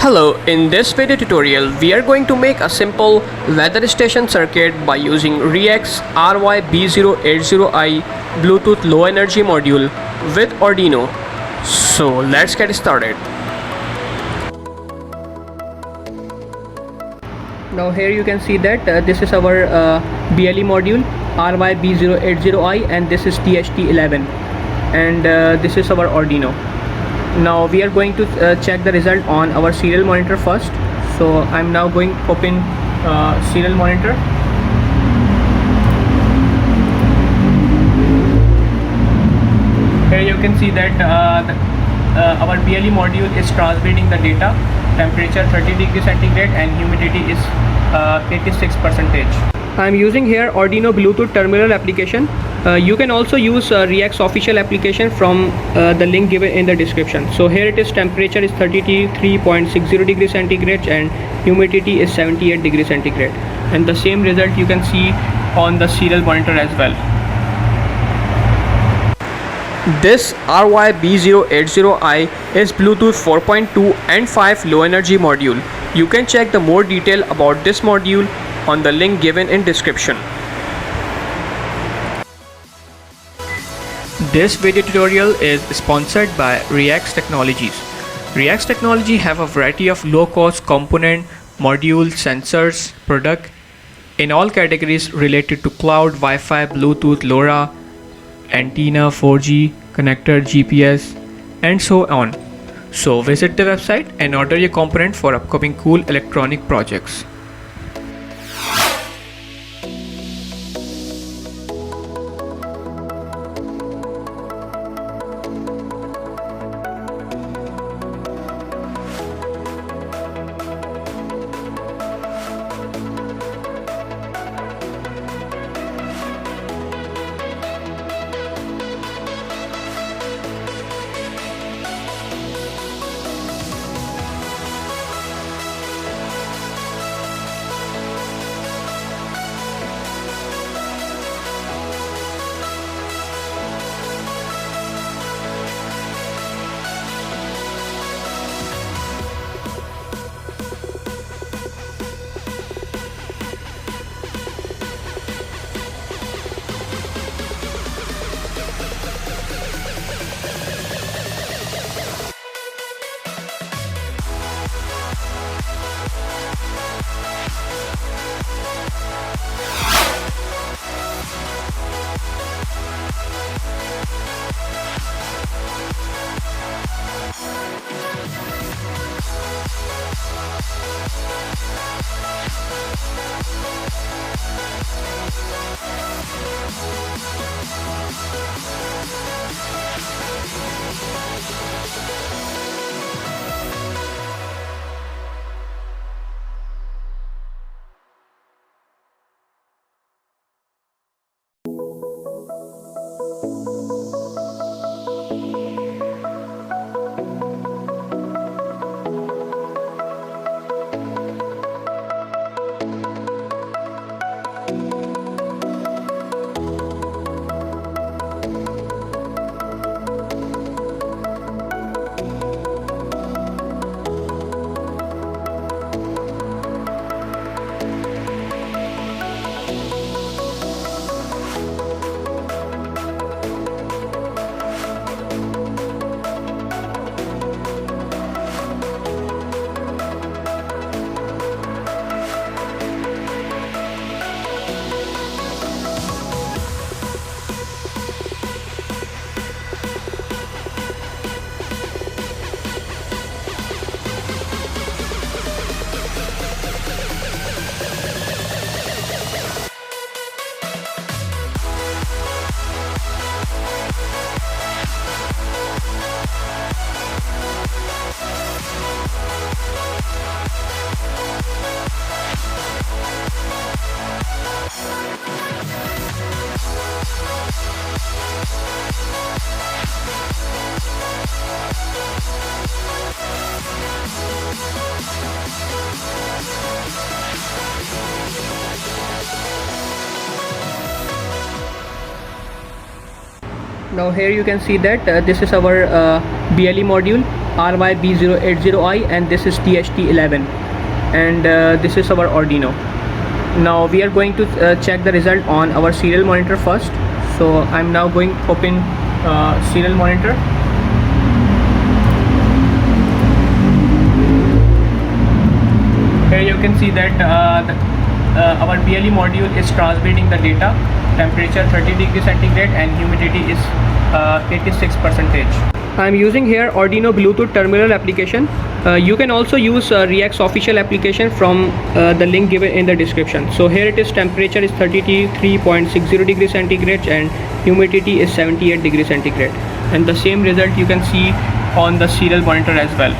Hello, in this video tutorial we are going to make a simple weather station circuit by using RYB080I Bluetooth Low Energy module with Arduino. So let's get started. Now here you can see that this is our BLE module RYB080I and this is THT11 and this is our Arduino. Now we are going to check the result on our serial monitor first. So I'm now going to open serial monitor. Here you can see that our BLE module is transmitting the data. Temperature 30 degrees centigrade and humidity is 86%. I'm using here Arduino Bluetooth terminal application. You can also use React's official application from the link given in the description. So here it is, temperature is 33.60 degrees centigrade and humidity is 78 degrees centigrade, and the same result you can see on the serial monitor as well. This RYB080I is Bluetooth 4.2 and 5 low energy module. You can check the more detail about this module on the link given in description. This video tutorial is sponsored by React Technologies. React Technology have a variety of low-cost component, modules, sensors, product in all categories related to cloud, Wi-Fi, Bluetooth, LoRa, antenna, 4G, connector, GPS, and so on. So visit the website and order your component for upcoming cool electronic projects. Now here you can see that this is our BLE module RYB080I, and this is THT11, and this is our Arduino. Now we are going to check the result on our serial monitor first. So I'm now going to open serial monitor. Here you can see that our BLE module is transmitting the data. Temperature 30 degrees centigrade and humidity is 86%. I'm using here Arduino Bluetooth terminal application. You can also use React's official application from the link given in the description. So here it is, temperature is 33.60 degrees centigrade and humidity is 78 degrees centigrade, and the same result you can see on the serial monitor as well.